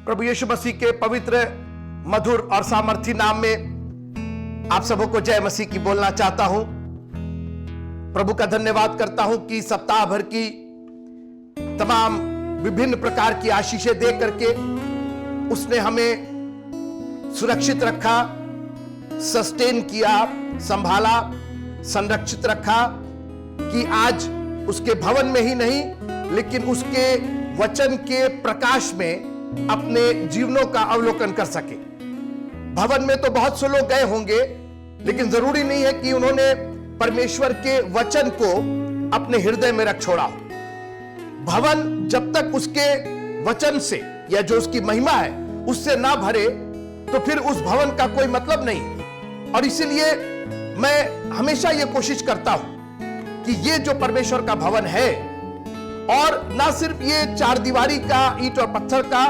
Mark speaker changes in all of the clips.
Speaker 1: प्रभु यीशु मसीह के पवित्र, मधुर और सामर्थी नाम में आप सबों को जय मसीह की बोलना चाहता हूं। प्रभु का धन्यवाद करता हूं कि सप्ताह भर की तमाम विभिन्न प्रकार की आशीषें दे करके उसने हमें सुरक्षित रखा, सस्टेन किया, संभाला, संरक्षित रखा कि आज उसके भवन में ही नहीं लेकिन उसके वचन के प्रकाश में अपने जीवनों का अवलोकन कर सके। भवन में तो बहुत से लोग गए होंगे लेकिन जरूरी नहीं है कि उन्होंने परमेश्वर के वचन को अपने हृदय में रख छोड़ा हो। भवन जब तक उसके वचन से या जो उसकी महिमा है उससे ना भरे तो फिर उस भवन का कोई मतलब नहीं। और इसीलिए मैं हमेशा यह कोशिश करता हूं कि ये जो परमेश्वर का भवन है, और ना सिर्फ ये चार दीवारी का, ईंट और पत्थर का,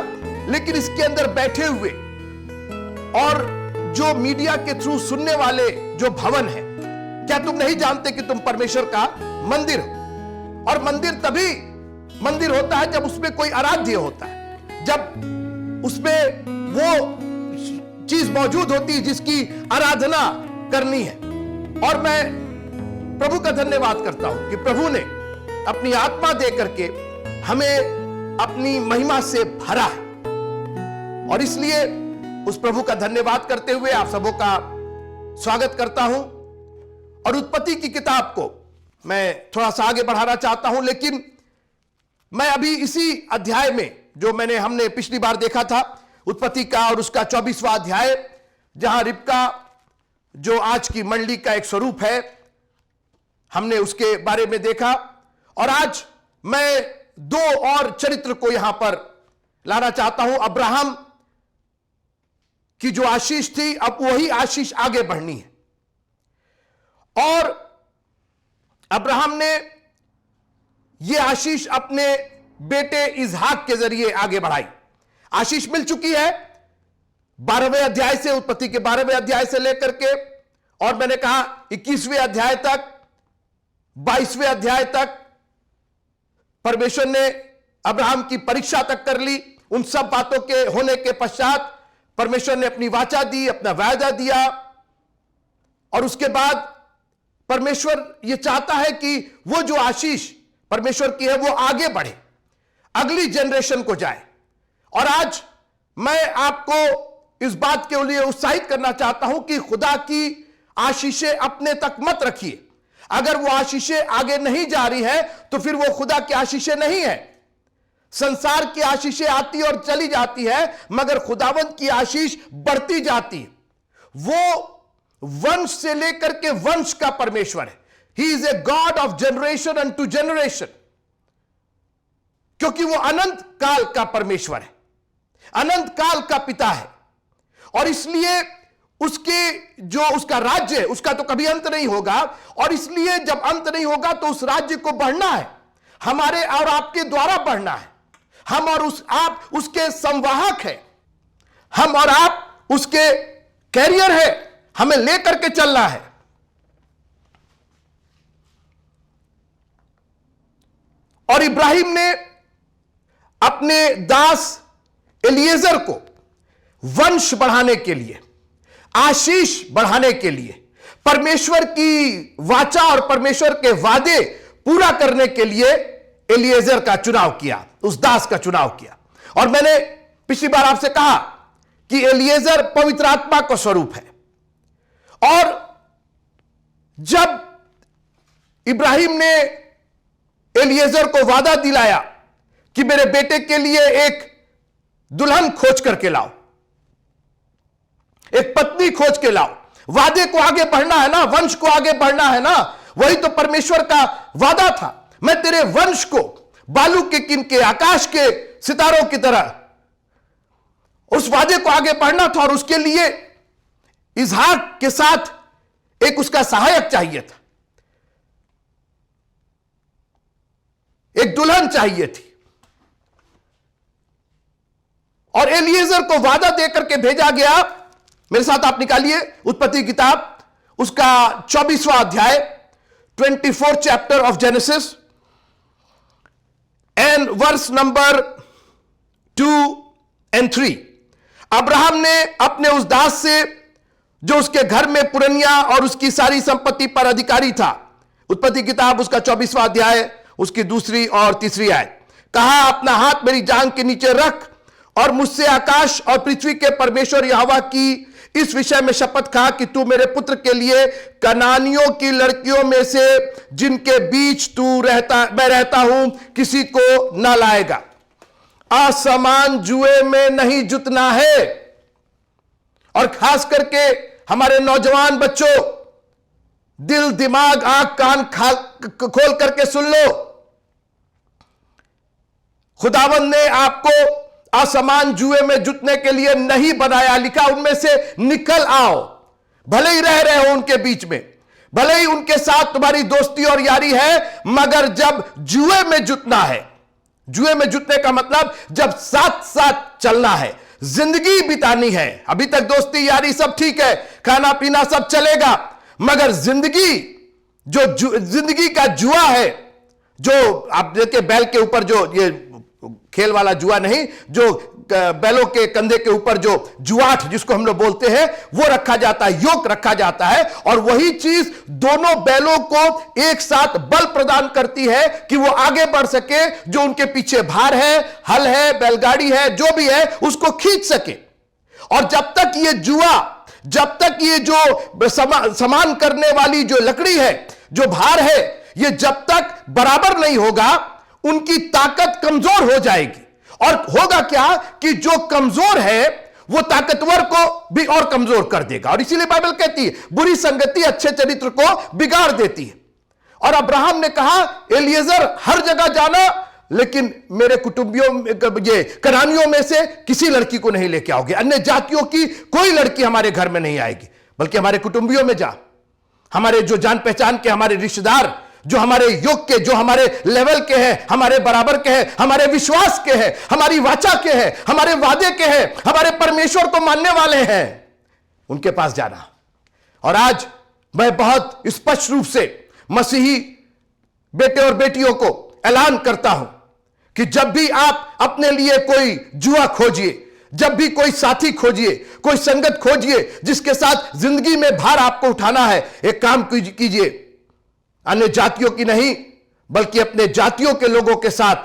Speaker 1: लेकिन इसके अंदर बैठे हुए और जो मीडिया के थ्रू सुनने वाले जो भवन है, क्या तुम नहीं जानते कि तुम परमेश्वर का मंदिर हो? और मंदिर तभी मंदिर होता है जब उसमें कोई आराध्य होता है, जब उसमें वो चीज मौजूद होती है जिसकी आराधना करनी है। और मैं प्रभु का धन्यवाद करता हूं कि प्रभु ने अपनी आत्मा दे करके हमें अपनी महिमा से भरा है। और इसलिए उस प्रभु का धन्यवाद करते हुए आप सबों का स्वागत करता हूं। और उत्पत्ति की किताब को मैं थोड़ा सा आगे बढ़ाना चाहता हूं, लेकिन मैं अभी इसी अध्याय में जो हमने पिछली बार देखा था, उत्पत्ति का और उसका 24वां अध्याय, जहां रिबका जो आज की मंडली का एक स्वरूप है, हमने उसके बारे में देखा। और आज मैं दो और चरित्र को यहां पर लाना चाहता हूं। अब्राहम की जो आशीष थी, अब वही आशीष आगे बढ़नी है। और अब्राहम ने यह आशीष अपने बेटे इसहाक के जरिए आगे बढ़ाई। आशीष मिल चुकी है 12वें अध्याय से, उत्पत्ति के 12वें अध्याय से लेकर के, और मैंने कहा 21वें अध्याय तक, 22वें अध्याय तक परमेश्वर ने अब्राहम की परीक्षा तक कर ली। उन सब बातों के होने के पश्चात परमेश्वर ने अपनी वाचा दी, अपना वायदा दिया, और उसके बाद परमेश्वर यह चाहता है कि वो जो आशीष परमेश्वर की है वो आगे बढ़े, अगली जनरेशन को जाए। और आज मैं आपको इस बात के लिए उत्साहित करना चाहता हूं कि खुदा की आशीषें अपने तक मत रखिए। अगर वो आशीषें आगे नहीं जा रही है तो फिर वो खुदा की आशीषें नहीं है। संसार की आशीषें आती और चली जाती है, मगर खुदावंत की आशीष बढ़ती जाती है। वो वंश से लेकर के वंश का परमेश्वर है। He is a God of generation and to generation, क्योंकि वो अनंत काल का परमेश्वर है, अनंत काल का पिता है। और इसलिए उसका राज्य है, उसका तो कभी अंत नहीं होगा। और इसलिए जब अंत नहीं होगा तो उस राज्य को बढ़ना है, हमारे और आपके द्वारा बढ़ना है। हम और आप उसके संवाहक हैं, हम और आप उसके कैरियर है, हमें लेकर के चलना है। और इब्राहिम ने अपने दास एलिएजर को वंश बढ़ाने के लिए, आशीष बढ़ाने के लिए, परमेश्वर की वाचा और परमेश्वर के वादे पूरा करने के लिए एलिएजर का चुनाव किया, उस दास का चुनाव किया। और मैंने पिछली बार आपसे कहा कि एलिएजर पवित्र आत्मा का स्वरूप है। और जब इब्राहिम ने एलिएजर को वादा दिलाया कि मेरे बेटे के लिए एक दुल्हन खोज करके लाओ, एक पत्नी खोज के लाओ, वादे को आगे बढ़ना है ना, वंश को आगे बढ़ना है ना, वही तो परमेश्वर का वादा था। मैं तेरे वंश को बालू के किनके, आकाश के सितारों की तरह, उस वादे को आगे बढ़ना था। और उसके लिए इसहाक के साथ एक उसका सहायक चाहिए था, एक दुल्हन चाहिए थी। और एलिएजर को वादा देकर के भेजा गया। मेरे साथ आप निकालिए उत्पत्ति किताब, उसका 24वां अध्याय, 24th chapter of Genesis and verse number 2 and 3। Abraham ने अपने उस दास से जो उसके घर में पुरनिया और उसकी सारी संपत्ति पर अधिकारी था, उत्पत्ति किताब उसका 24वां अध्याय उसकी 2 और 3 आयत, कहा अपना हाथ मेरी जांघ के नीचे रख और मुझसे आकाश और पृथ्वी के परमेश्वर यहोवा की इस विषय में शपथ खा कि तू मेरे पुत्र के लिए कनानियों की लड़कियों में से जिनके बीच मैं रहता हूं किसी को न लाएगा। असमान जुए में नहीं जुतना है। और खास करके हमारे नौजवान बच्चों, दिल दिमाग आंख कान खोल करके सुन लो, खुदावंद ने आपको असमान जुए में जुटने के लिए नहीं बनाया। लिखा उनमें से निकल आओ। भले ही रह रहे हो उनके बीच में, भले ही उनके साथ तुम्हारी दोस्ती और यारी है, मगर जब जुए में जुटना है, जुए में जुटने का मतलब जब साथ साथ चलना है, जिंदगी बितानी है। अभी तक दोस्ती यारी सब ठीक है, खाना पीना सब चलेगा, मगर जिंदगी का जुआ है, जो आप देखिए बैल के ऊपर जो ये खेल वाला जुआ नहीं, जो बैलों के कंधे के ऊपर जो जुआठ जिसको हम लोग बोलते हैं वो रखा जाता है, योक रखा जाता है, और वही चीज दोनों बैलों को एक साथ बल प्रदान करती है कि वो आगे बढ़ सके। जो उनके पीछे भार है, हल है, बैलगाड़ी है, जो भी है उसको खींच सके। और जब तक ये जुआ, जब तक ये जो समान करने वाली जो लकड़ी है, जो भार है, ये जब तक बराबर नहीं होगा, उनकी ताकत कमजोर हो जाएगी। और होगा क्या कि जो कमजोर है वो ताकतवर को भी और कमजोर कर देगा। और इसीलिए बाइबल कहती है बुरी संगति अच्छे चरित्र को बिगाड़ देती है। और अब्राहम ने कहा एलिएजर हर जगह जाना, लेकिन मेरे कुटुंबियों ये कनानियों में से किसी लड़की को नहीं लेके आओगे, अन्य जातियों की कोई लड़की हमारे घर में नहीं आएगी, बल्कि हमारे कुटुंबियों में जा, हमारे जो जान पहचान के, हमारे रिश्तेदार, जो हमारे योग के, जो हमारे लेवल के हैं, हमारे बराबर के हैं, हमारे विश्वास के हैं, हमारी वाचा के हैं, हमारे वादे के हैं, हमारे परमेश्वर को मानने वाले हैं, उनके पास जाना। और आज मैं बहुत स्पष्ट रूप से मसीही बेटे और बेटियों को ऐलान करता हूं कि जब भी आप अपने लिए कोई जुआ खोजिए, जब भी कोई साथी खोजिए, कोई संगत खोजिए जिसके साथ जिंदगी में भार आपको उठाना है, एक काम कीजिए, अन्य जातियों की नहीं बल्कि अपने जातियों के लोगों के साथ,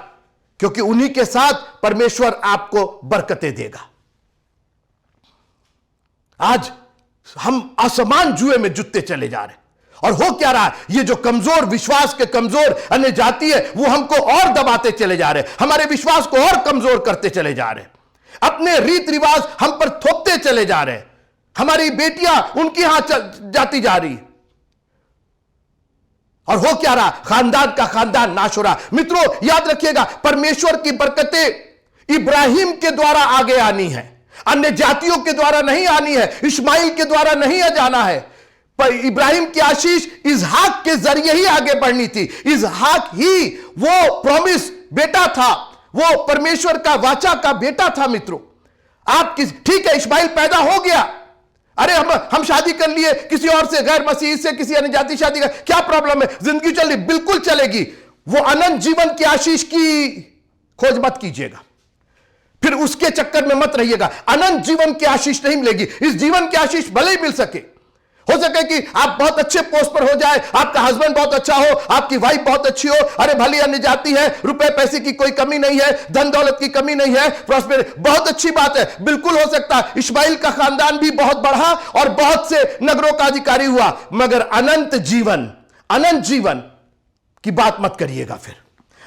Speaker 1: क्योंकि उन्हीं के साथ परमेश्वर आपको बरकतें देगा। आज हम असमान जुए में जुटते चले जा रहे हैं, और हो क्या रहा है, ये जो कमजोर विश्वास के कमजोर अन्य जाति है वो हमको और दबाते चले जा रहे हैं, हमारे विश्वास को और कमजोर करते चले जा रहे हैं, अपने रीत रिवाज हम पर थोपते चले जा रहे हैं, हमारी बेटियां उनकी यहां जाती जा रही है, और हो क्या रहा, खानदान का खानदान नाश हो रहा। मित्रों याद रखिएगा, परमेश्वर की बरकतें इब्राहिम के द्वारा आगे आनी है, अन्य जातियों के द्वारा नहीं आनी है, इस्माइल के द्वारा नहीं जाना है। पर इब्राहिम की आशीष इसहाक के जरिए ही आगे बढ़नी थी। इसहाक ही वो प्रॉमिस बेटा था, वो परमेश्वर का वाचा का बेटा था। मित्रों आप ठीक है, इस्माइल पैदा हो गया, अरे हम शादी कर लिए किसी और से, गैर मसीही से, किसी अन्य जाति शादी कर, क्या प्रॉब्लम है, जिंदगी चल रही, बिल्कुल चलेगी। वो अनंत जीवन की आशीष की खोज मत कीजिएगा, फिर उसके चक्कर में मत रहिएगा। अनंत जीवन की आशीष नहीं मिलेगी। इस जीवन की आशीष भले ही मिल सके, हो सके कि आप बहुत अच्छे पोस्ट पर हो जाए, आपका हस्बैंड बहुत अच्छा हो, आपकी वाइफ बहुत अच्छी हो, अरे भली अन्य जाति है, रुपए पैसे की कोई कमी नहीं है, धन दौलत की कमी नहीं है, प्रॉस्पेरिटी, बहुत अच्छी बात है, बिल्कुल हो सकता है। इस्माइल का खानदान भी बहुत बढ़ा और बहुत से नगरों का अधिकारी हुआ, मगर अनंत जीवन की बात मत करिएगा। फिर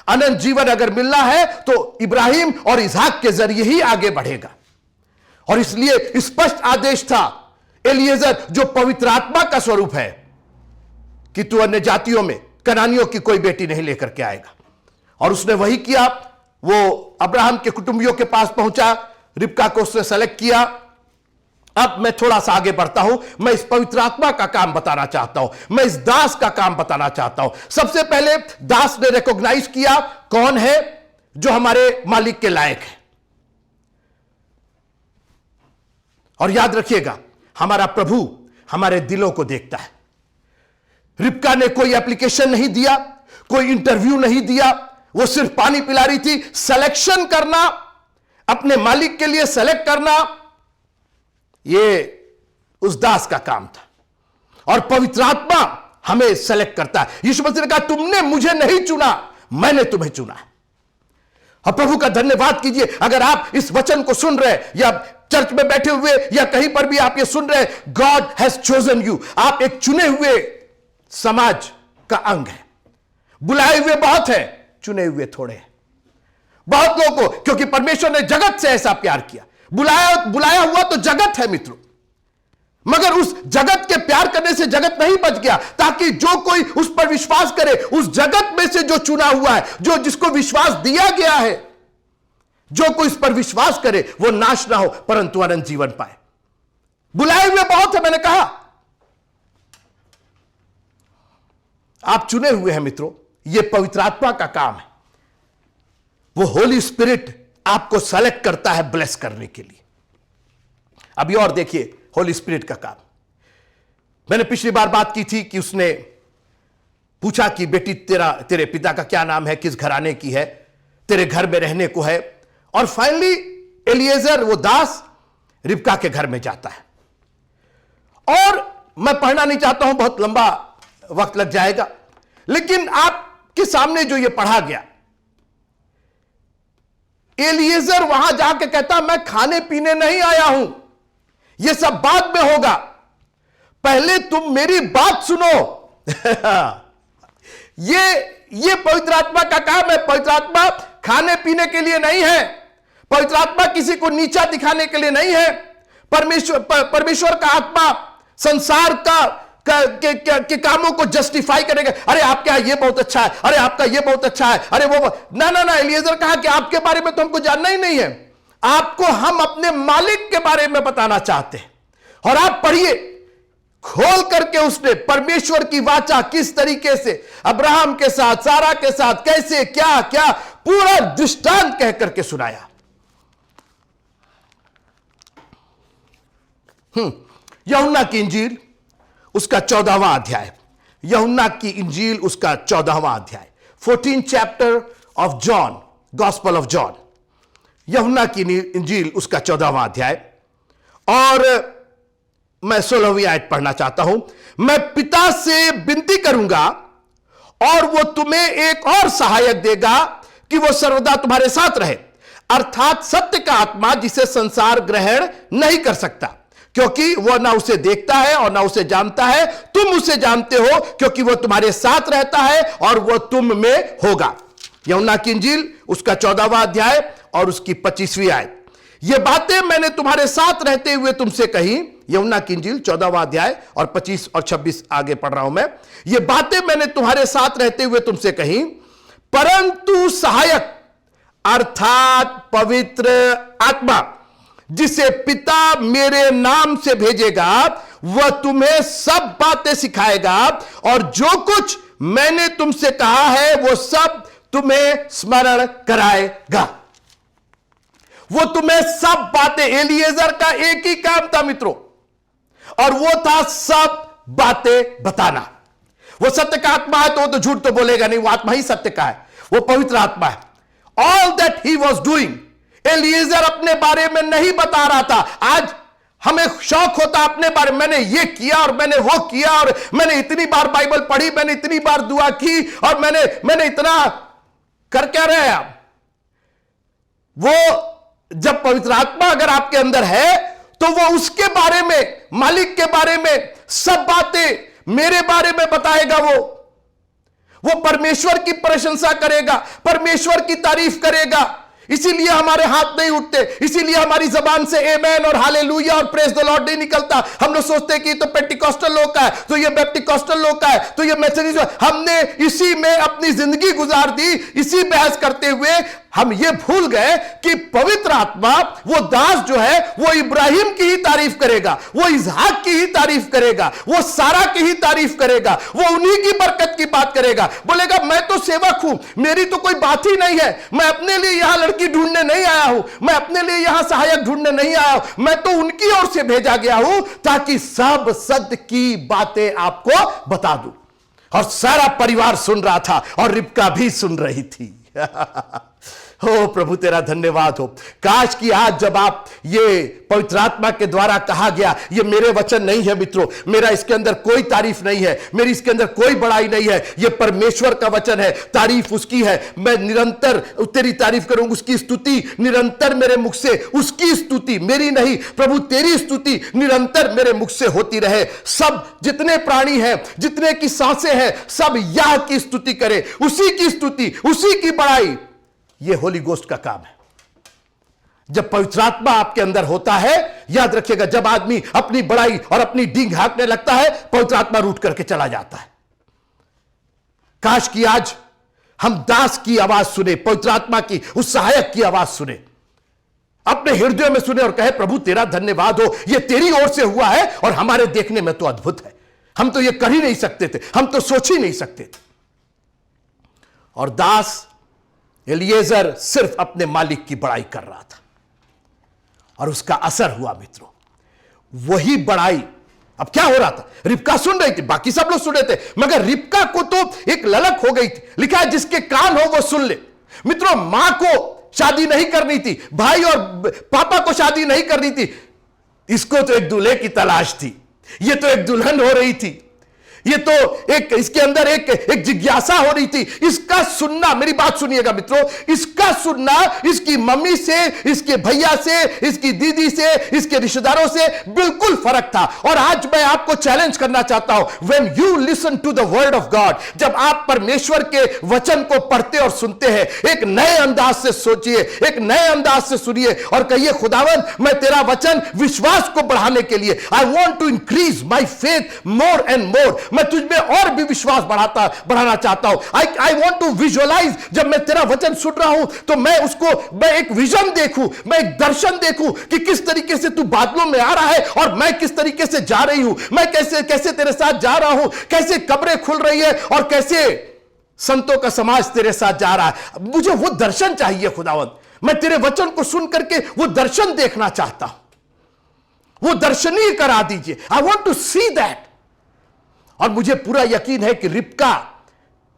Speaker 1: अनंत जीवन अगर मिलना है तो इब्राहिम और इसहाक के जरिए ही आगे बढ़ेगा। और इसलिए स्पष्ट आदेश था एलिएजर, जो पवित्र आत्मा का स्वरूप है, कि तू अन्य जातियों में कनानियों की कोई बेटी नहीं लेकर के आएगा। और उसने वही किया। वो अब्राहम के कुटुंबियों के पास पहुंचा, रिबका को उसने सेलेक्ट किया। अब मैं थोड़ा सा आगे बढ़ता हूं, मैं इस पवित्र आत्मा का काम बताना चाहता हूं, मैं इस दास का काम बताना चाहता हूं। सबसे पहले दास ने रिकॉग्नाइज किया कौन है जो हमारे मालिक के लायक है। और याद रखिएगा, हमारा प्रभु हमारे दिलों को देखता है। रिबका ने कोई एप्लीकेशन नहीं दिया, कोई इंटरव्यू नहीं दिया, वो सिर्फ पानी पिला रही थी। सिलेक्शन करना अपने मालिक के लिए सेलेक्ट करना यह उस दास का काम था, और पवित्र आत्मा हमें सेलेक्ट करता है। यीशु मसीह ने कहा, तुमने मुझे नहीं चुना, मैंने तुम्हें चुना है। और प्रभु का धन्यवाद कीजिए, अगर आप इस वचन को सुन रहे हैं या चर्च में बैठे हुए या कहीं पर भी आप ये सुन रहे हैं, गॉड हैज चोजन यू। आप एक चुने हुए समाज का अंग है। बुलाए हुए बहुत है, चुने हुए थोड़े हैं। बहुत लोगों को, क्योंकि परमेश्वर ने जगत से ऐसा प्यार किया। बुलाया हुआ तो जगत है मित्रों, मगर उस जगत के प्यार करने से जगत नहीं बच गया, ताकि जो कोई उस पर विश्वास करे, उस जगत में से जो चुना हुआ है, जो जिसको विश्वास दिया गया है, जो कोई इस पर विश्वास करे वो नाश ना हो परंतु अनंत जीवन पाए। बुलाए हुए बहुत है, मैंने कहा। आप चुने हुए हैं मित्रों, यह पवित्र आत्मा का काम है। वो होली स्पिरिट आपको सेलेक्ट करता है ब्लेस करने के लिए। अभी और देखिए होली स्पिरिट का काम। मैंने पिछली बार बात की थी कि उसने पूछा कि बेटी तेरे पिता का क्या नाम है, किस घराने की है, तेरे घर में रहने को है। और फाइनली एलिएजर वो दास रिबका के घर में जाता है। और मैं पढ़ना नहीं चाहता हूं, बहुत लंबा वक्त लग जाएगा, लेकिन आपके सामने जो ये पढ़ा गया, एलिएजर वहां जाके कहता, मैं खाने पीने नहीं आया हूं, यह सब बाद में होगा, पहले तुम मेरी बात सुनो। ये पवित्र आत्मा का काम है। पवित्र आत्मा खाने पीने के लिए नहीं है। पवित्र आत्मा किसी को नीचा दिखाने के लिए नहीं है। परमेश्वर का आत्मा संसार के कामों को जस्टिफाई करेगा। अरे आपके यहां ये बहुत अच्छा है, अरे आपका ये बहुत अच्छा है, अरे वो ना। एलिएजर कहा कि आपके बारे में तो हमको जानना ही नहीं है, आपको हम अपने मालिक के बारे में बताना चाहते हैं। और आप पढ़िए खोल करके, उसने परमेश्वर की वाचा किस तरीके से अब्राहम के साथ, सारा के साथ कैसे क्या क्या पूरा दृष्टांत कह करके सुनाया। यूहन्ना की इंजील उसका 14वां अध्याय, यूहन्ना की इंजील उसका 14वां अध्याय, 14 chapter of John, gospel of John, यूहन्ना की इंजील उसका 14वां अध्याय। और मैं 16वीं आयत पढ़ना चाहता हूं। मैं पिता से विनती करूंगा और वो तुम्हें एक और सहायक देगा कि वो सर्वदा तुम्हारे साथ रहे, अर्थात सत्य का आत्मा, जिसे संसार ग्रहण नहीं कर सकता, क्योंकि वह ना उसे देखता है और ना उसे जानता है। तुम उसे जानते हो क्योंकि वह तुम्हारे साथ रहता है और वह तुम में होगा। यूहन्ना की इंजील उसका 14वां अध्याय और उसकी 25वीं आयत। ये बातें मैंने तुम्हारे साथ रहते हुए तुमसे कही। यूहन्ना की इंजील 14वां अध्याय और 25 और 26 आगे पढ़ रहा हूं मैं। ये बातें मैंने तुम्हारे साथ रहते हुए तुमसे कही, परंतु सहायक अर्थात पवित्र आत्मा, जिसे पिता मेरे नाम से भेजेगा, वह तुम्हें सब बातें सिखाएगा और जो कुछ मैंने तुमसे कहा है वो सब तुम्हें स्मरण कराएगा। वो तुम्हें सब बातें, एलिएजर का एक ही काम था मित्रों, और वो था सब बातें बताना। वो सत्य का आत्मा है तो वो तो झूठ तो बोलेगा नहीं, वो आत्मा ही सत्य का है, वो पवित्र आत्मा है। All that he was doing, Eliezer अपने बारे में नहीं बता रहा था। आज हमें शौक होता अपने बारे में, मैंने ये किया और मैंने वो किया और मैंने इतनी बार बाइबल पढ़ी, मैंने इतनी बार दुआ की और मैंने इतना कर क्या रहे आप। वो जब पवित्र आत्मा अगर आपके अंदर है तो वो उसके बारे में, मालिक के बारे में सब बातें मेरे बारे में बताएगा। वो परमेश्वर की प्रशंसा करेगा, परमेश्वर की तारीफ करेगा। इसीलिए हमारे हाथ नहीं उठते, इसीलिए हमारी जबान से आमेन और हालेलुया और प्रेज द लॉर्ड नहीं निकलता। हम लोग सोचते हैं कि तो पेंटिकॉस्टल लोग का है, तो ये बैप्टिकॉस्टल लोग का है, तो ये मेथोडिस्ट। हमने इसी में अपनी जिंदगी गुजार दी, इसी बहस करते हुए हम ये भूल गए कि पवित्र आत्मा, वो दास जो है वो इब्राहिम की ही तारीफ करेगा, वो इसहाक की ही तारीफ करेगा, वो सारा की ही तारीफ करेगा, वो उन्हीं की बरकत की बात करेगा। बोलेगा मैं तो सेवक हूं, मेरी तो कोई बात ही नहीं है, मैं अपने लिए यहां लड़की ढूंढने नहीं आया हूं, मैं अपने लिए यहां सहायक ढूंढने नहीं आया हूं, मैं तो उनकी ओर से भेजा गया हूं ताकि सब सत्य की बातें आपको बता दूं। और सारा परिवार सुन रहा था और रिबका भी सुन रही थी। हो प्रभु तेरा धन्यवाद हो। काश कि आज जब आप ये पवित्र आत्मा के द्वारा कहा गया, ये मेरे वचन नहीं है मित्रों, मेरा इसके अंदर कोई तारीफ नहीं है, मेरी इसके अंदर कोई बड़ाई नहीं है, ये परमेश्वर का वचन है, तारीफ उसकी है। मैं निरंतर तेरी तारीफ करूंगा, उसकी स्तुति निरंतर मेरे मुख से, उसकी स्तुति मेरी नहीं, प्रभु तेरी स्तुति निरंतर मेरे मुख से होती रहे। सब जितने प्राणी हैं, जितने की सांसें हैं, सब यह की स्तुति करें, उसी की स्तुति, उसी की बड़ाई। यह होली गोस्ट का काम है। जब पवित्र आत्मा आपके अंदर होता है, याद रखिएगा, जब आदमी अपनी बड़ाई और अपनी डींग हाँकने लगता है, पवित्र आत्मा रूठ करके चला जाता है। काश कि आज हम दास की आवाज सुने, पवित्र आत्मा की, उस सहायक की आवाज सुने, अपने हृदय में सुने और कहे प्रभु तेरा धन्यवाद हो, यह तेरी ओर से हुआ है और हमारे देखने में तो अद्भुत है, हम तो यह कर ही नहीं सकते थे, हम तो सोच ही नहीं सकते थे। और दास एलिएजर सिर्फ अपने मालिक की बड़ाई कर रहा था और उसका असर हुआ मित्रों, वही बड़ाई। अब क्या हो रहा था, रिबका सुन रही थी, बाकी सब लोग सुन रहे थे, मगर रिबका को तो एक ललक हो गई थी। लिखा है जिसके कान हो वो सुन ले। मित्रों, मां को शादी नहीं करनी थी, भाई और पापा को शादी नहीं करनी थी, इसको तो एक दूल्हे की तलाश थी, ये तो एक दुल्हन हो रही थी, ये तो एक इसके अंदर एक जिज्ञासा हो रही थी। इसका सुनना, मेरी बात सुनिएगा मित्रों, इसका सुनना इसकी मम्मी से, इसके भैया से, इसकी दीदी से, इसके रिश्तेदारों से बिल्कुल फर्क था। और आज मैं आपको चैलेंज करना चाहता हूं, when you listen to the word of God, जब आप परमेश्वर के वचन को पढ़ते और सुनते हैं, एक नए अंदाज से सोचिए, एक नए अंदाज से सुनिए और कहिए खुदावंद, मैं तेरा वचन विश्वास को बढ़ाने के लिए, I want to increase my faith more and more, मैं तुझमें और भी विश्वास बढ़ाना चाहता हूं। आई वॉन्ट टू विजुअलाइज, जब मैं तेरा वचन सुन रहा हूं तो मैं एक विजन देखूं, मैं एक दर्शन देखूं कि किस तरीके से तू बादलों में आ रहा है और मैं किस तरीके से जा रही हूं, मैं कैसे तेरे साथ जा रहा हूं, कैसे कब्रें खुल रही है और कैसे संतों का समाज तेरे साथ जा रहा है। मुझे वो दर्शन चाहिए खुदावंद, मैं तेरे वचन को सुन करके वो दर्शन देखना चाहता हूं, वो दर्शनीय करा दीजिए। I want to see that. और मुझे पूरा यकीन है कि रिबका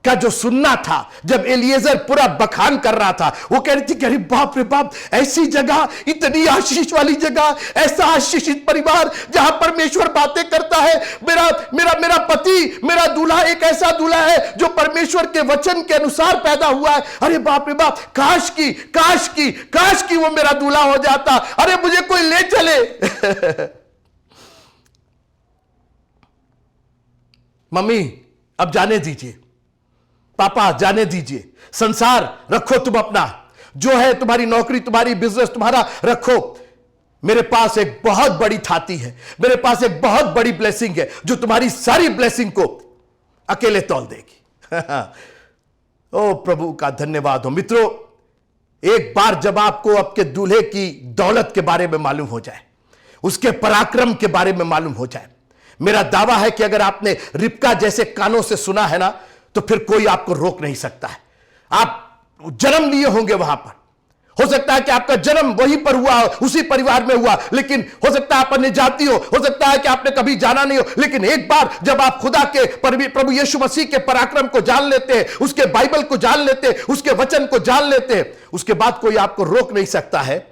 Speaker 1: का जो सुनना था, जब एलिएजर पूरा बखान कर रहा था, वो कह रही थी कि अरे बाप रे बाप, ऐसी जगह, इतनी आशीष वाली जगह, ऐसा आशीषित परिवार जहां परमेश्वर बातें करता है, मेरा पति, मेरा दूल्हा एक ऐसा दूल्हा है जो परमेश्वर के वचन के अनुसार पैदा हुआ है। अरे बाप रे बाप, काश की वो मेरा दूल्हा हो जाता, अरे मुझे कोई ले चले। मम्मी अब जाने दीजिए, पापा जाने दीजिए, संसार रखो तुम अपना, जो है तुम्हारी नौकरी, तुम्हारी बिजनेस तुम्हारा रखो, मेरे पास एक बहुत बड़ी थाती है, मेरे पास एक बहुत बड़ी ब्लेसिंग है जो तुम्हारी सारी ब्लेसिंग को अकेले तौल देगी। ओ प्रभु का धन्यवाद हो। मित्रों, एक बार जब आपको आपके दूल्हे की दौलत के बारे में मालूम हो जाए, उसके पराक्रम के बारे में मालूम हो जाए, मेरा दावा है कि अगर आपने रिबका जैसे कानों से सुना है ना, तो फिर कोई आपको रोक नहीं सकता है। आप जन्म लिए होंगे वहां पर, हो सकता है कि आपका जन्म वहीं पर हुआ, उसी परिवार में हुआ, लेकिन हो सकता है आप अन्य जाति हो सकता है कि आपने कभी जाना नहीं हो, लेकिन एक बार जब आप खुदा के प्रभु यीशु मसीह के पराक्रम को जान लेते हैं, उसके बाइबल को जान लेते हैं, उसके वचन को जान लेते हैं, उसके बाद कोई आपको रोक नहीं सकता है।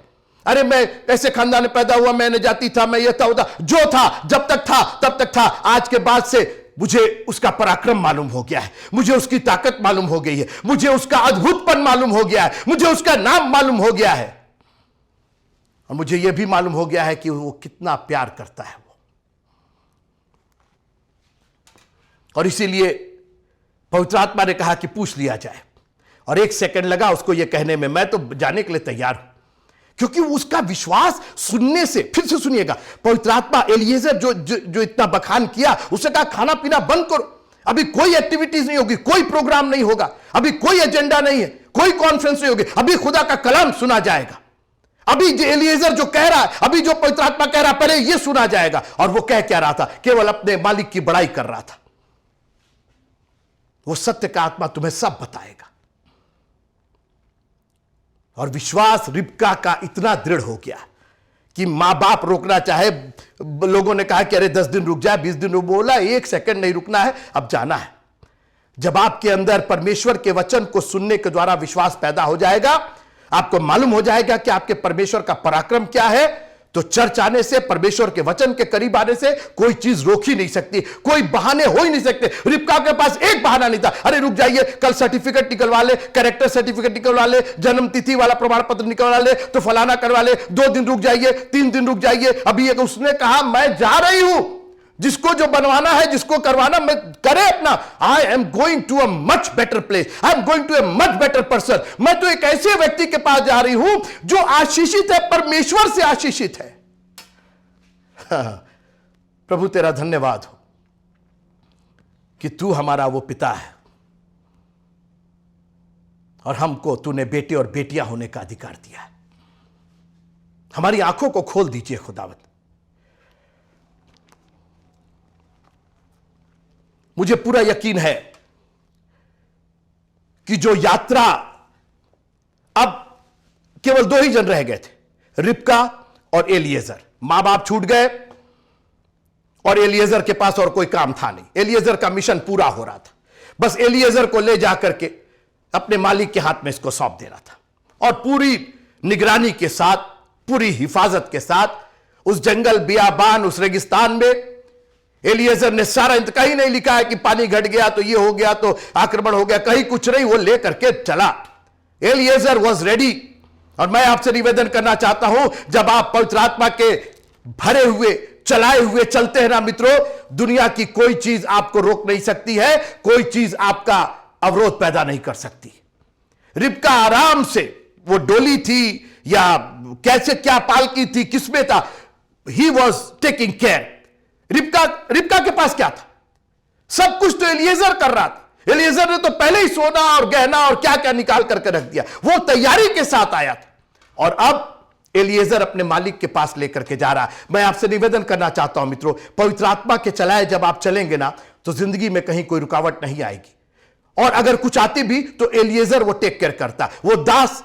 Speaker 1: अरे मैं ऐसे खानदान में पैदा हुआ, मैंने जाति था, मैं ये था, जो था, जब तक था तब तक था, आज के बाद से मुझे उसका पराक्रम मालूम हो गया है, मुझे उसकी ताकत मालूम हो गई है, मुझे उसका अद्भुतपन मालूम हो गया है, मुझे उसका नाम मालूम हो गया है, और मुझे यह भी मालूम हो गया है कि वो कितना प्यार करता है वो। और इसीलिए पवित्र आत्मा ने कहा कि पूछ लिया जाए, और 1 सेकंड लगा उसको यह कहने में, मैं तो जाने के लिए तैयार हूं, क्योंकि उसका विश्वास सुनने से, फिर से सुनिएगा, पवित्र आत्मा एलिएजर जो इतना बखान किया, उसने कहा खाना पीना बंद करो, अभी कोई एक्टिविटीज नहीं होगी, कोई प्रोग्राम नहीं होगा, अभी कोई एजेंडा नहीं है, कोई कॉन्फ्रेंस नहीं होगी, अभी खुदा का कलाम सुना जाएगा, अभी जो एलिएजर जो कह रहा है, अभी जो पवित्र आत्मा कह रहा है, पहले यह सुना जाएगा। और वो कह क्या रहा था, केवल अपने मालिक की बड़ाई कर रहा था। वो सत्य का आत्मा तुम्हें सब बताएगा। और विश्वास रिबका का इतना दृढ़ हो गया कि मां बाप रोकना चाहे, लोगों ने कहा कि अरे 10 दिन रुक जाए, 20 दिन रुक, बोला 1 सेकंड नहीं रुकना है, अब जाना है। जब आपके अंदर परमेश्वर के वचन को सुनने के द्वारा विश्वास पैदा हो जाएगा, आपको मालूम हो जाएगा कि आपके परमेश्वर का पराक्रम क्या है, तो चर्च आने से, परमेश्वर के वचन के करीब आने से कोई चीज रोक ही नहीं सकती, कोई बहाने हो ही नहीं सकते। रिबका के पास एक बहाना नहीं था, अरे रुक जाइए, कल सर्टिफिकेट निकलवा ले, कैरेक्टर सर्टिफिकेट निकलवा ले, जन्म तिथि वाला प्रमाण पत्र निकलवा ले, तो फलाना करवा ले, 2 दिन रुक जाइए, 3 दिन रुक जाइए। अभी एक उसने कहा मैं जा रही हूं, जिसको जो बनवाना है, जिसको करवाना, मैं करे अपना। I am going to a much better place, I am going to a much better person. मैं तो एक ऐसे व्यक्ति के पास जा रही हूं जो आशीषित है, परमेश्वर से आशीषित है। प्रभु तेरा धन्यवाद हो कि तू हमारा वो पिता है और हमको तूने बेटे और बेटियां होने का अधिकार दिया है। हमारी आंखों को खोल दीजिए खुदावंद। मुझे पूरा यकीन है कि जो यात्रा, अब केवल 2 ही जन रह गए थे, रिबका और एलिएजर। मां बाप छूट गए और एलिएजर के पास और कोई काम था नहीं। एलिएजर का मिशन पूरा हो रहा था, बस एलिएजर को ले जाकर के अपने मालिक के हाथ में इसको सौंप देना था और पूरी निगरानी के साथ, पूरी हिफाजत के साथ उस जंगल, बियाबान, उस रेगिस्तान में एलिएजर ने सारा, कहीं नहीं लिखा है कि पानी घट गया तो ये हो गया तो आक्रमण हो गया, कहीं कुछ नहीं, वो लेकर के चला। Eliezer was ready. और मैं आपसे निवेदन करना चाहता हूं, जब आप पवित्र आत्मा के भरे हुए, चलाए हुए चलते हैं ना मित्रों, दुनिया की कोई चीज आपको रोक नहीं सकती है, कोई चीज आपका अवरोध पैदा नहीं कर सकती। रिबका आराम से, वो डोली थी या कैसे, क्या पालकी थी, किसमें था, ही वॉज टेकिंग केयर। रिबका के पास क्या था? सब कुछ तो एलिएजर कर रहा था। एलिएजर ने तो पहले ही सोना और गहना और क्या क्या निकाल करके रख दिया, वो तैयारी के साथ आया था। और अब एलिएजर अपने मालिक के पास लेकर के जा रहा है। मैं आपसे निवेदन करना चाहता हूं मित्रों, पवित्र आत्मा के चलाए जब आप चलेंगे ना, तो जिंदगी में कहीं कोई रुकावट नहीं आएगी। और अगर कुछ आती भी तो एलिएजर वो टेक केयर करता, वो दास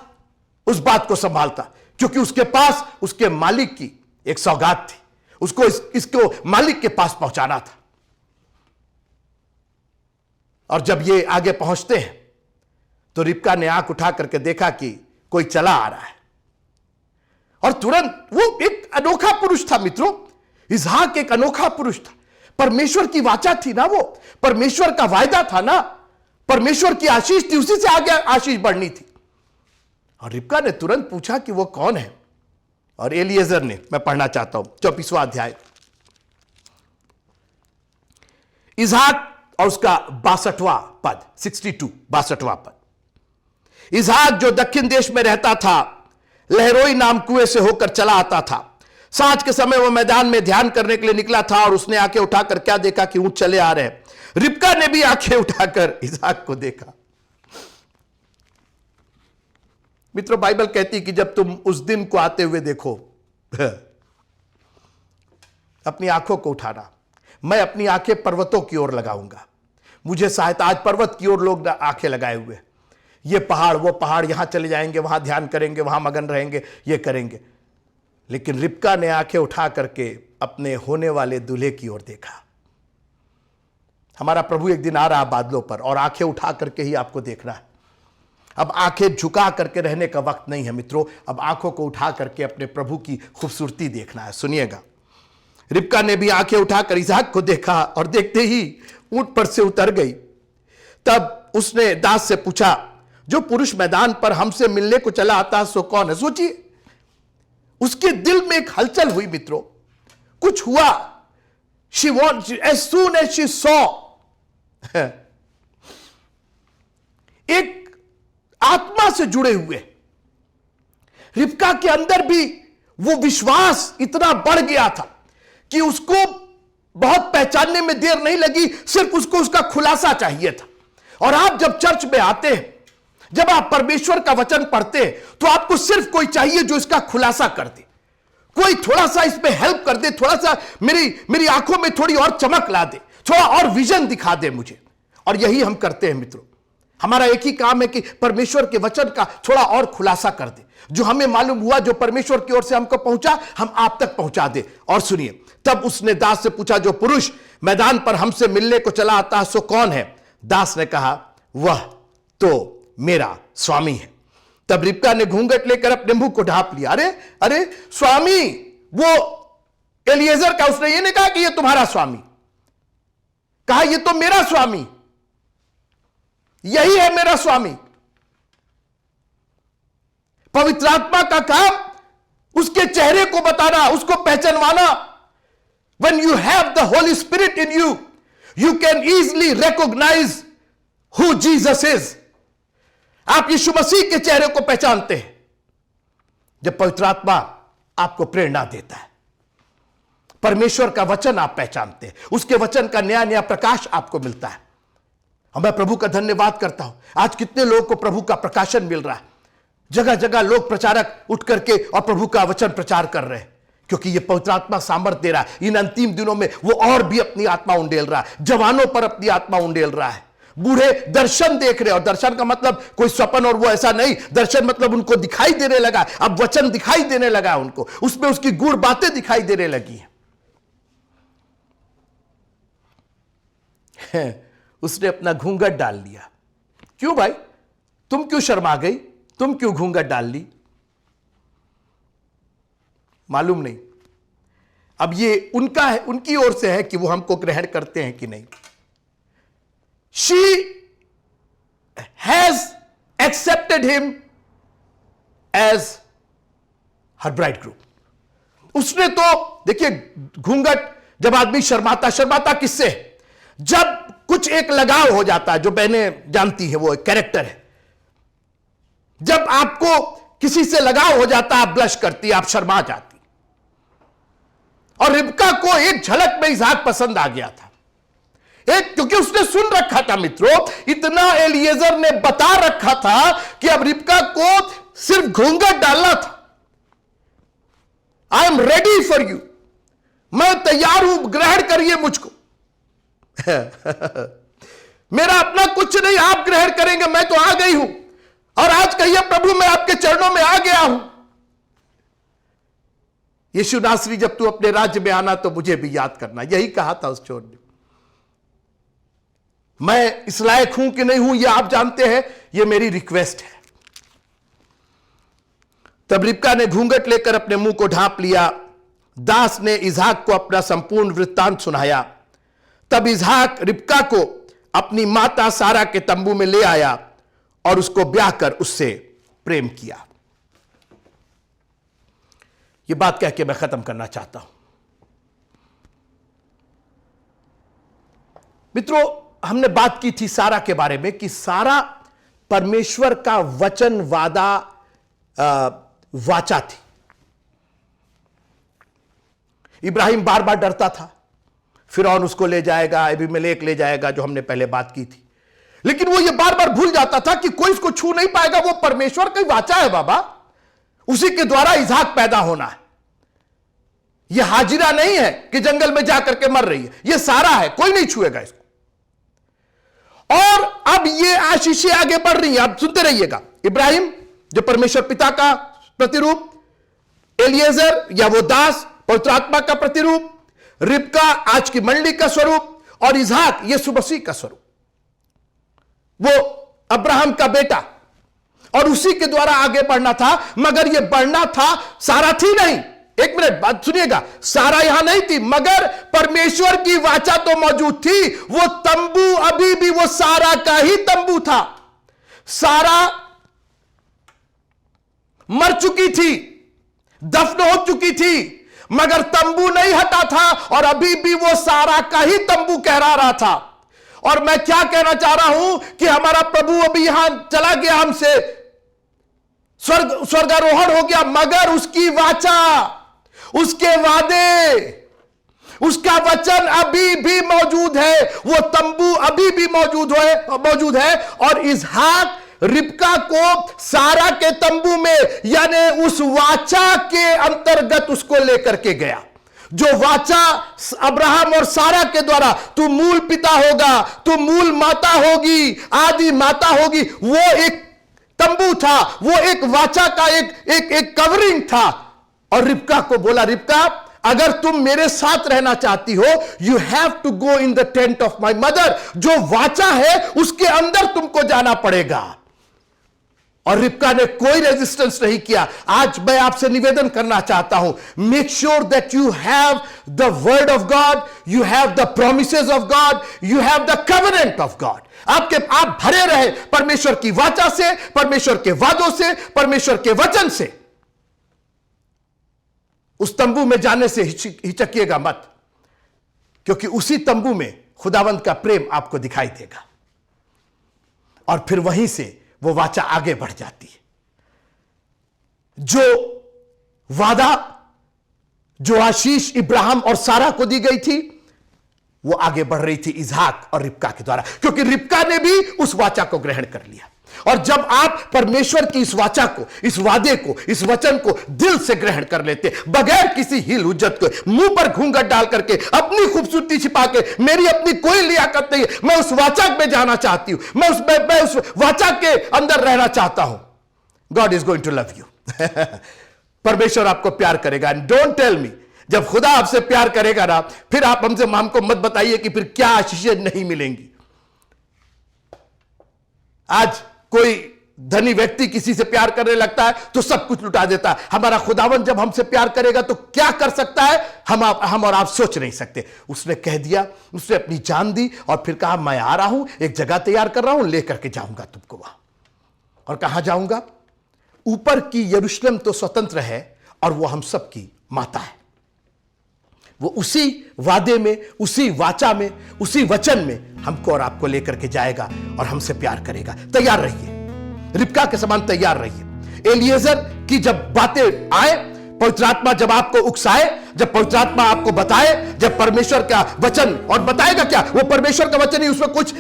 Speaker 1: उस बात को संभालता, क्योंकि उसके पास उसके मालिक की एक सौगात थी, उसको इसको मालिक के पास पहुंचाना था। और जब ये आगे पहुंचते हैं तो रिबका ने आंख उठा करके देखा कि कोई चला आ रहा है, और तुरंत, वो एक अनोखा पुरुष था मित्रों, इसहाक एक अनोखा पुरुष था। परमेश्वर की वाचा थी ना, वो परमेश्वर का वायदा था ना, परमेश्वर की आशीष थी, उसी से आगे आशीष बढ़नी थी। और रिबका ने तुरंत पूछा कि वो कौन है, और एलिएजर ने, मैं पढ़ना चाहता हूं 24वां अध्याय, इसहाक और उसका 62वां पद, 62वां पद। इसहाक जो दक्षिण देश में रहता था, लहरोई नाम कुएं से होकर चला आता था। सांझ के समय वो मैदान में ध्यान करने के लिए निकला था, और उसने आंखें उठाकर क्या देखा कि ऊंट चले आ रहे हैं। रिबका ने भी आंखें उठाकर इसहाक को देखा। मित्रों, बाइबल कहती है कि जब तुम उस दिन को आते हुए देखो, अपनी आंखों को उठाना। मैं अपनी आंखें पर्वतों की ओर लगाऊंगा, मुझे सहायता। आज पर्वत की ओर लोग आंखें लगाए हुए, ये पहाड़, वो पहाड़, यहां चले जाएंगे, वहां ध्यान करेंगे, वहां मगन रहेंगे, ये करेंगे। लेकिन रिबका ने आंखें उठा करके अपने होने वाले दूल्हे की ओर देखा। हमारा प्रभु एक दिन आ रहा बादलों पर, और आंखें उठा करके ही आपको देखना है। अब आंखें झुका करके रहने का वक्त नहीं है मित्रों, अब आंखों को उठा करके अपने प्रभु की खूबसूरती देखना है। सुनिएगा, रिबका ने भी आंखें उठाकर इसहाक को देखा, और देखते ही ऊंट पर से उतर गई। तब उसने दास से पूछा, जो पुरुष मैदान पर हमसे मिलने को चला आता सो कौन है? सोचिए, उसके दिल में एक हलचल हुई मित्रों, कुछ हुआ। She want, as soon as she saw, एक आत्मा से जुड़े हुए रिबका के अंदर भी वो विश्वास इतना बढ़ गया था कि उसको बहुत पहचानने में देर नहीं लगी, सिर्फ उसको उसका खुलासा चाहिए था। और आप जब चर्च में आते हैं, जब आप परमेश्वर का वचन पढ़ते हैं, तो आपको सिर्फ कोई चाहिए जो इसका खुलासा कर दे, कोई थोड़ा सा इसमें हेल्प कर दे, थोड़ा सा मेरी आंखों में थोड़ी और चमक ला दे, थोड़ा और विजन दिखा दे मुझे। और यही हम करते हैं मित्रों, हमारा एक ही काम है कि परमेश्वर के वचन का थोड़ा और खुलासा कर दे, जो हमें मालूम हुआ, जो परमेश्वर की ओर से हमको पहुंचा, हम आप तक पहुंचा दे। और सुनिए, तब उसने दास से पूछा, जो पुरुष मैदान पर हमसे मिलने को चला आता सो कौन है? दास ने कहा, वह तो मेरा स्वामी है। तब रिबका ने घूंघट लेकर अपने मुंह को ढांप लिया। अरे अरे स्वामी, वो एलिएजर का, उसने ये नहीं कहा कि ये तुम्हारा स्वामी, कहा ये तो मेरा स्वामी, यही है मेरा स्वामी। पवित्र आत्मा का काम उसके चेहरे को बताना, उसको पहचानवाना। When you have the Holy Spirit in you, you can easily recognize who Jesus is. आप यीशु मसीह के चेहरे को पहचानते हैं जब पवित्र आत्मा आपको प्रेरणा देता है। परमेश्वर का वचन आप पहचानते हैं, उसके वचन का नया नया प्रकाश आपको मिलता है। और मैं प्रभु का धन्यवाद करता हूं, आज कितने लोगों को प्रभु का प्रकाशन मिल रहा है। जगह जगह लोग प्रचारक उठ करके और प्रभु का वचन प्रचार कर रहे हैं, क्योंकि ये पवित्र आत्मा सामर्थ्य दे रहा है। इन अंतिम दिनों में वो और भी अपनी आत्मा उंडेल रहा है, जवानों पर अपनी आत्मा उंडेल रहा है। बूढ़े दर्शन देख रहे, और दर्शन का मतलब कोई स्वप्न और वो ऐसा नहीं, दर्शन मतलब उनको दिखाई देने लगा, अब वचन दिखाई देने लगा उनको, उसमें उसकी गूढ़ बातें दिखाई देने लगी हैं। उसने अपना घूंघट डाल लिया। क्यों भाई, तुम क्यों शर्मा गई, तुम क्यों घूंघट डाल ली? मालूम नहीं। अब ये उनका है, उनकी ओर से है कि वो हमको ग्रहण करते हैं कि नहीं। She has accepted him as her bridegroom. उसने तो देखिए, घूंघट जब आदमी शर्माता किससे, जब कुछ एक लगाव हो जाता है, जो बहनें जानती है वो एक कैरेक्टर है। जब आपको किसी से लगाव हो जाता है, आप ब्लश करती, आप शर्मा जाती। और रिबका को एक झलक में इसहाक पसंद आ गया था, क्योंकि उसने सुन रखा था मित्रों, इतना एलिएजर ने बता रखा था कि अब रिबका को सिर्फ घूंघट डालना था। I am ready for you, मैं तैयार हूं, ग्रहण करिए मुझको। मेरा अपना कुछ नहीं, आप ग्रहण करेंगे, मैं तो आ गई हूं। और आज कहिए, प्रभु मैं आपके चरणों में आ गया हूं। यीशु नासरी, जब तू अपने राज्य में आना तो मुझे भी याद करना, यही कहा था उस चोर ने। मैं इस लायक हूं कि नहीं हूं यह आप जानते हैं, यह मेरी रिक्वेस्ट है। तब रिबका ने घूंघट लेकर अपने मुंह को ढांप लिया। दास ने इसहाक को अपना संपूर्ण वृत्तांत सुनाया। तब इसहाक रिबका को अपनी माता सारा के तंबू में ले आया और उसको ब्याह कर उससे प्रेम किया। यह बात कह के मैं खत्म करना चाहता हूं। मित्रों, हमने बात की थी सारा के बारे में कि सारा परमेश्वर का वचन वाचा थी। इब्राहिम बार बार डरता था, फिरौन उसको ले जाएगा, अबीमेलेक ले जाएगा, जो हमने पहले बात की थी। लेकिन वो ये बार बार भूल जाता था कि कोई इसको छू नहीं पाएगा, वो परमेश्वर की वाचा है बाबा, उसी के द्वारा इसहाक पैदा होना है। यह हाजिरा नहीं है कि जंगल में जाकर के मर रही है, यह सारा है, कोई नहीं छुएगा इसको। और अब ये आशीषें आगे बढ़ रही हैं, आप सुनते रहिएगा। इब्राहिम जो परमेश्वर पिता का प्रतिरूप, एलिएजर या वो दास पवित्र आत्मा का प्रतिरूप, रिबका आज की मंडली का स्वरूप, और इसहाक यीशु मसीह का स्वरूप, वो अब्राहम का बेटा, और उसी के द्वारा आगे बढ़ना था। मगर ये बढ़ना था, सारा थी नहीं। एक मिनट बात सुनिएगा, सारा यहां नहीं थी, मगर परमेश्वर की वाचा तो मौजूद थी। वो तंबू अभी भी वो सारा का ही तंबू था। सारा मर चुकी थी, दफन हो चुकी थी, मगर तंबू नहीं हटा था, और अभी भी वो सारा का ही तंबू कहरा रहा था। और मैं क्या कहना चाह रहा हूं कि हमारा प्रभु अभी यहां चला गया, हमसे स्वर्गारोहण हो गया, मगर उसकी वाचा, उसके वादे, उसका वचन अभी भी मौजूद है। वो तंबू अभी भी मौजूद है। और इसहाक रिबका को सारा के तंबू में, यानी उस वाचा के अंतर्गत उसको लेकर के गया। जो वाचा अब्राहम और सारा के द्वारा, तू मूल पिता होगा, तू मूल माता होगी, आदि माता होगी, वो एक तंबू था, वो एक वाचा का एक कवरिंग था। और रिबका को बोला, रिबका अगर तुम मेरे साथ रहना चाहती हो, you have to go in the tent of my mother. जो वाचा है उसके अंदर तुमको जाना पड़ेगा। और रिबका ने कोई रेजिस्टेंस नहीं किया। आज मैं आपसे निवेदन करना चाहता हूं, make sure that you have the word of God, you have the promises of God, you have the covenant of God. आप भरे रहे परमेश्वर की वाचा से, परमेश्वर के वादों से, परमेश्वर के वचन से। उस तंबू में जाने से हिचकिएगा मत, क्योंकि उसी तंबू में खुदावंद का प्रेम आपको दिखाई देगा और फिर वहीं से वो वाचा आगे बढ़ जाती है। जो वादा, जो आशीष इब्राहिम और सारा को दी गई थी, वो आगे बढ़ रही थी इसहाक और रिबका के द्वारा, क्योंकि रिबका ने भी उस वाचा को ग्रहण कर लिया। और जब आप परमेश्वर की इस वाचा को, इस वादे को, इस वचन को दिल से ग्रहण कर लेते, बगैर किसी हील हुज्जत के, मुंह पर घूंघट डाल करके, अपनी खूबसूरती छिपा के, मेरी अपनी कोई लियाकत नहीं है, मैं उस वाचा में जाना चाहती हूं, मैं उस वाचा के अंदर रहना चाहता हूं, God is going to love you. परमेश्वर आपको प्यार करेगा। एंड डोंट टेल मी, जब खुदा आपसे प्यार करेगा ना, फिर आप हमको मत बताइए कि फिर क्या आशीषें नहीं मिलेंगी। आज कोई धनी व्यक्ति किसी से प्यार करने लगता है तो सब कुछ लुटा देता है। हमारा खुदावन जब हमसे प्यार करेगा तो क्या कर सकता है, हम और आप सोच नहीं सकते। उसने कह दिया, उसने अपनी जान दी और फिर कहा, मैं आ रहा हूं, एक जगह तैयार कर रहा हूं, लेकर के जाऊंगा तुमको वहां। और कहां जाऊंगा? ऊपर की यरूशलेम तो स्वतंत्र है और वो हम सब की माता है। वो उसी वादे में, उसी वाचा में, उसी वचन में हमको और आपको लेकर के जाएगा और हमसे प्यार करेगा। तैयार रहिए, रिबका के समान तैयार रहिए। एलिएजर की जब बातें आए, पवित्र आत्मा जब आपको उकसाए, जब पवित्र आत्मा आपको बताए, जब परमेश्वर का वचन, और बताएगा क्या, वो परमेश्वर का वचन ही, उसमें कुछ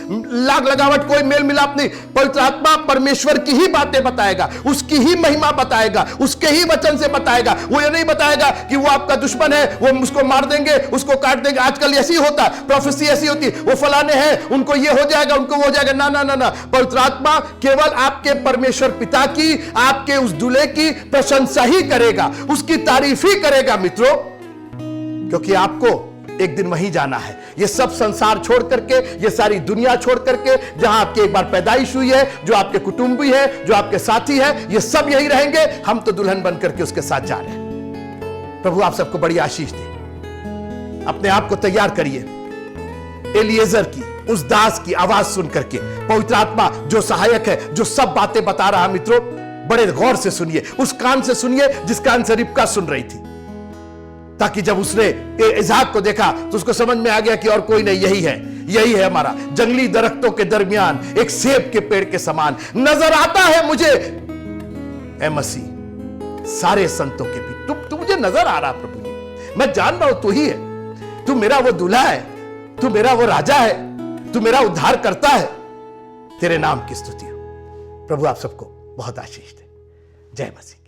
Speaker 1: लाग लगावट, कोई मेल मिलाप नहीं। पवित्र आत्मा परमेश्वर की ही बातें बताएगा, उसकी ही महिमा बताएगा, उसके ही वचन से बताएगा। वो ये नहीं बताएगा कि वो आपका दुश्मन है, वो उसको मार देंगे, उसको काट देंगे। आजकल ऐसी होता है, प्रोफेसी ऐसी होती है, वो फलाने हैं, उनको ये हो जाएगा, उनको वो हो जाएगा। ना ना ना ना, पवित्र आत्मा केवल आपके परमेश्वर पिता की, आपके उस दूल्हे की प्रशंसा ही करेगा, उसकी तारीफ ही करेगा मित्रों, क्योंकि आपको एक दिन वहीं जाना है। ये सब संसार छोड़ करके, ये सारी दुनिया छोड़ करके, जहां आपकी एक बार पैदाइश हुई है, जो आपके कुटुंबी है, जो आपके साथी है, ये सब यही रहेंगे। हम तो दुल्हन बन करके उसके साथ जा रहे हैं। प्रभु आप सबको बड़ी आशीष दे। अपने आप को तैयार करिए एलिएजर की, उस दास की आवाज सुन करके। पवित्र आत्मा जो सहायक है, जो सब बातें बता रहा है मित्रों, बड़े गौर से सुनिए, उस कान से सुनिए जिस कान से रिबका सुन रही थी, ताकि जब उसने इसहाक को देखा तो उसको समझ में आ गया कि और कोई नहीं, यही है हमारा। जंगली दरख्तों के दरमियान एक सेब के पेड़ के समान नजर आता है मुझे ए मसीह, सारे संतों के बीच तू मुझे नजर आ रहा प्रभु जी। मैं जान रहा हूं तू ही है, तू मेरा वो दूल्हा है, तू मेरा वो राजा है, तू मेरा उद्धार करता है। तेरे नाम की स्तुति हो। प्रभु आप सबको बहुत आशीष दे। जय मसीह।